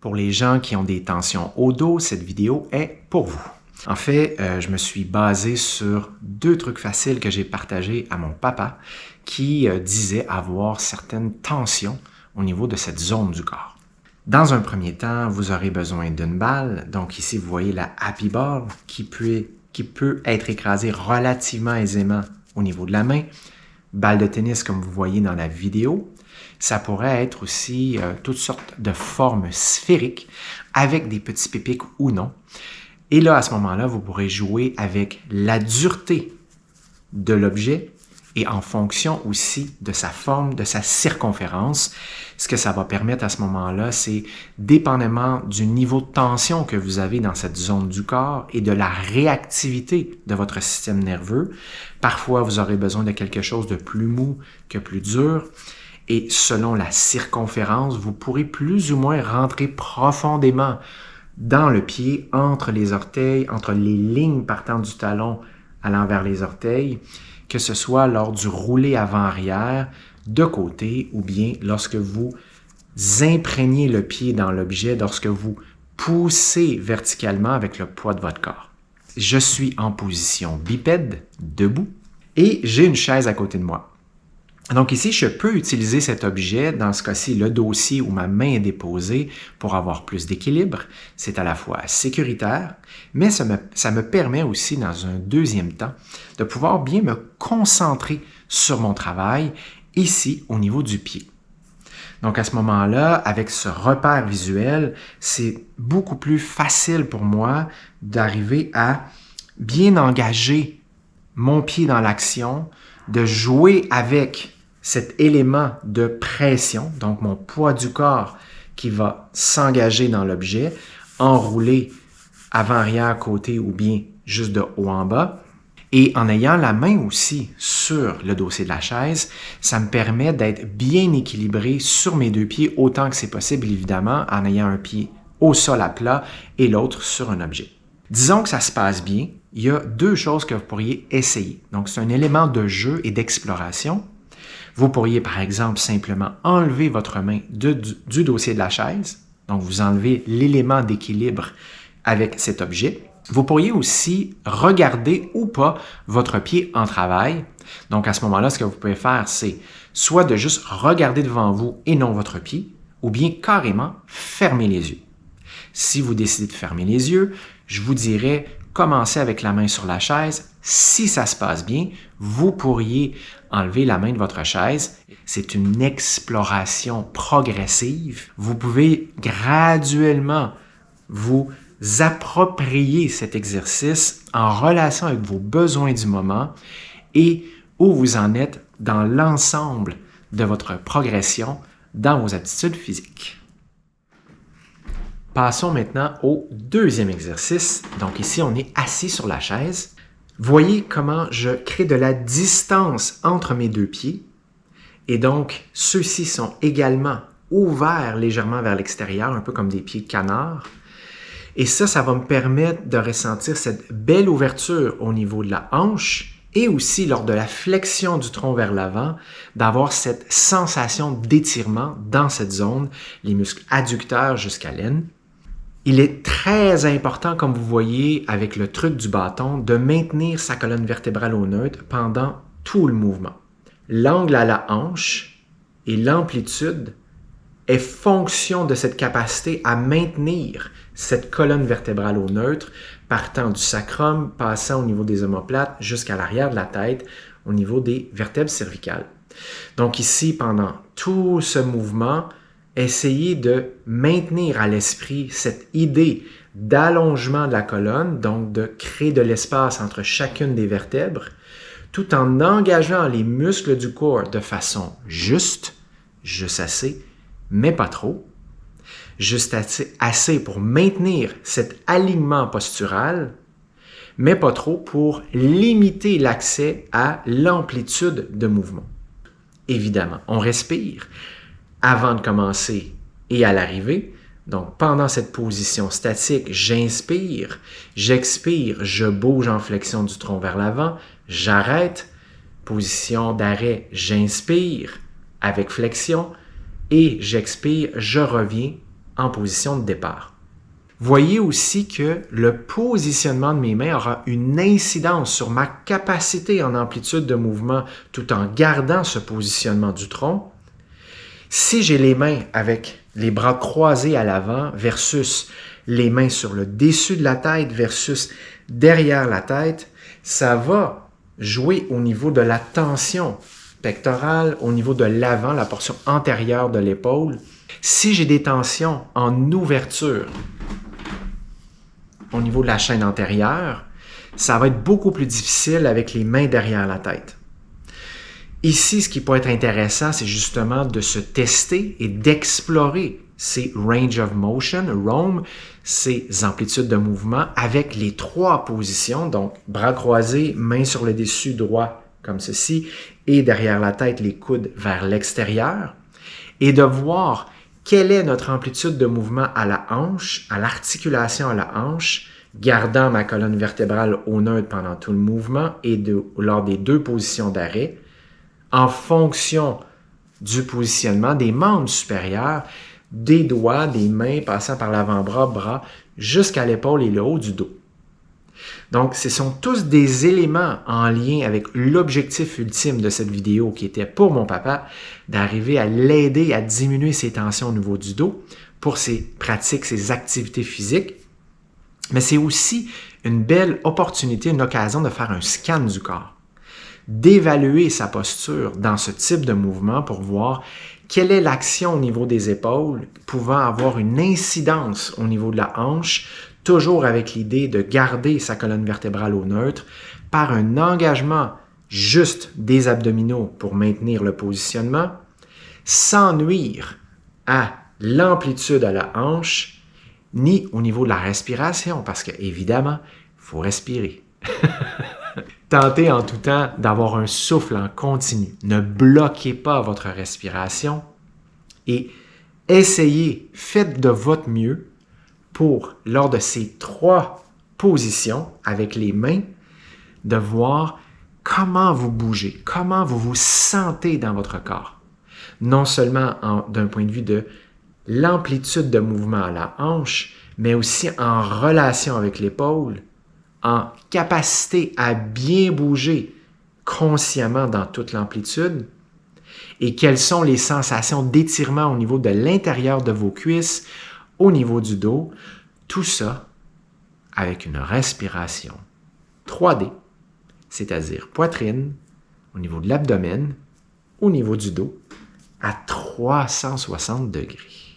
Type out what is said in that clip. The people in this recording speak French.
Pour les gens qui ont des tensions au dos, cette vidéo est pour vous. En fait, je me suis basé sur 2 trucs faciles que j'ai partagés à mon papa qui disait avoir certaines tensions au niveau de cette zone du corps. Dans un premier temps, vous aurez besoin d'une balle. Donc ici, vous voyez la Happy Ball qui peut être écrasée relativement aisément au niveau de la main. Balle de tennis comme vous voyez dans la vidéo. Ça pourrait être aussi toutes sortes de formes sphériques avec des petits pépics ou non. Et là, à ce moment-là, vous pourrez jouer avec la dureté de l'objet et en fonction aussi de sa forme, de sa circonférence. Ce que ça va permettre à ce moment-là, c'est dépendamment du niveau de tension que vous avez dans cette zone du corps et de la réactivité de votre système nerveux. Parfois, vous aurez besoin de quelque chose de plus mou que plus dur. Et selon la circonférence, vous pourrez plus ou moins rentrer profondément dans le pied, entre les orteils, entre les lignes partant du talon allant vers les orteils, que ce soit lors du roulé avant-arrière, de côté, ou bien lorsque vous imprégnez le pied dans l'objet, lorsque vous poussez verticalement avec le poids de votre corps. Je suis en position bipède, debout, et j'ai une chaise à côté de moi. Donc ici, je peux utiliser cet objet, dans ce cas-ci, le dossier où ma main est déposée pour avoir plus d'équilibre. C'est à la fois sécuritaire, mais ça me permet aussi, dans un deuxième temps, de pouvoir bien me concentrer sur mon travail, ici, au niveau du pied. Donc à ce moment-là, avec ce repère visuel, c'est beaucoup plus facile pour moi d'arriver à bien engager mon pied dans l'action, de jouer avec cet élément de pression, donc mon poids du corps qui va s'engager dans l'objet, enrouler avant-arrière, côté ou bien juste de haut en bas. Et en ayant la main aussi sur le dossier de la chaise, ça me permet d'être bien équilibré sur mes 2 pieds autant que c'est possible, évidemment, en ayant un pied au sol à plat et l'autre sur un objet. Disons que ça se passe bien, il y a 2 choses que vous pourriez essayer. Donc, c'est un élément de jeu et d'exploration. Vous pourriez, par exemple, simplement enlever votre main du dossier de la chaise. Donc, vous enlevez l'élément d'équilibre avec cet objet. Vous pourriez aussi regarder ou pas votre pied en travail. Donc, à ce moment-là, ce que vous pouvez faire, c'est soit de juste regarder devant vous et non votre pied, ou bien carrément fermer les yeux. Si vous décidez de fermer les yeux, je vous dirais commencez avec la main sur la chaise. Si ça se passe bien, vous pourriez enlever la main de votre chaise. C'est une exploration progressive. Vous pouvez graduellement vous approprier cet exercice en relation avec vos besoins du moment et où vous en êtes dans l'ensemble de votre progression dans vos aptitudes physiques. Passons maintenant au 2e exercice. Donc ici, on est assis sur la chaise. Voyez comment je crée de la distance entre mes 2 pieds. Et donc, ceux-ci sont également ouverts légèrement vers l'extérieur, un peu comme des pieds de canard. Et ça va me permettre de ressentir cette belle ouverture au niveau de la hanche et aussi lors de la flexion du tronc vers l'avant, d'avoir cette sensation d'étirement dans cette zone, les muscles adducteurs jusqu'à l'aine. Il est très important, comme vous voyez avec le truc du bâton, de maintenir sa colonne vertébrale au neutre pendant tout le mouvement. L'angle à la hanche et l'amplitude est fonction de cette capacité à maintenir cette colonne vertébrale au neutre, partant du sacrum, passant au niveau des omoplates jusqu'à l'arrière de la tête, au niveau des vertèbres cervicales. Donc ici, pendant tout ce mouvement, essayez de maintenir à l'esprit cette idée d'allongement de la colonne, donc de créer de l'espace entre chacune des vertèbres, tout en engageant les muscles du corps de façon juste assez, mais pas trop, juste assez pour maintenir cet alignement postural, mais pas trop pour limiter l'accès à l'amplitude de mouvement. Évidemment, on respire avant de commencer et à l'arrivée. Donc, pendant cette position statique, j'inspire, j'expire, je bouge en flexion du tronc vers l'avant, j'arrête, position d'arrêt, j'inspire avec flexion et j'expire, je reviens en position de départ. Voyez aussi que le positionnement de mes mains aura une incidence sur ma capacité en amplitude de mouvement tout en gardant ce positionnement du tronc. Si j'ai les mains avec les bras croisés à l'avant versus les mains sur le dessus de la tête versus derrière la tête, ça va jouer au niveau de la tension pectorale, au niveau de l'avant, la portion antérieure de l'épaule. Si j'ai des tensions en ouverture au niveau de la chaîne antérieure, ça va être beaucoup plus difficile avec les mains derrière la tête. Ici, ce qui peut être intéressant, c'est justement de se tester et d'explorer ces range of motion, ROM, ces amplitudes de mouvement avec les 3 positions, donc bras croisés, mains sur le dessus droit comme ceci, et derrière la tête, les coudes vers l'extérieur, et de voir quelle est notre amplitude de mouvement à la hanche, à l'articulation à la hanche, gardant ma colonne vertébrale au neutre pendant tout le mouvement et lors des 2 positions d'arrêt, en fonction du positionnement des membres supérieurs, des doigts, des mains passant par l'avant-bras, bras, jusqu'à l'épaule et le haut du dos. Donc, ce sont tous des éléments en lien avec l'objectif ultime de cette vidéo qui était pour mon papa, d'arriver à l'aider à diminuer ses tensions au niveau du dos pour ses pratiques, ses activités physiques. Mais c'est aussi une belle opportunité, une occasion de faire un scan du corps, d'évaluer sa posture dans ce type de mouvement pour voir quelle est l'action au niveau des épaules pouvant avoir une incidence au niveau de la hanche, toujours avec l'idée de garder sa colonne vertébrale au neutre par un engagement juste des abdominaux pour maintenir le positionnement, sans nuire à l'amplitude à la hanche, ni au niveau de la respiration, parce que évidemment, il faut respirer. Tentez en tout temps d'avoir un souffle en continu. Ne bloquez pas votre respiration et essayez, faites de votre mieux pour, lors de ces 3 positions avec les mains, de voir comment vous bougez, comment vous vous sentez dans votre corps. Non seulement d'un point de vue de l'amplitude de mouvement à la hanche, mais aussi en relation avec l'épaule, en capacité à bien bouger consciemment dans toute l'amplitude, et quelles sont les sensations d'étirement au niveau de l'intérieur de vos cuisses, au niveau du dos, tout ça avec une respiration 3D, c'est-à-dire poitrine, au niveau de l'abdomen, au niveau du dos, à 360 degrés.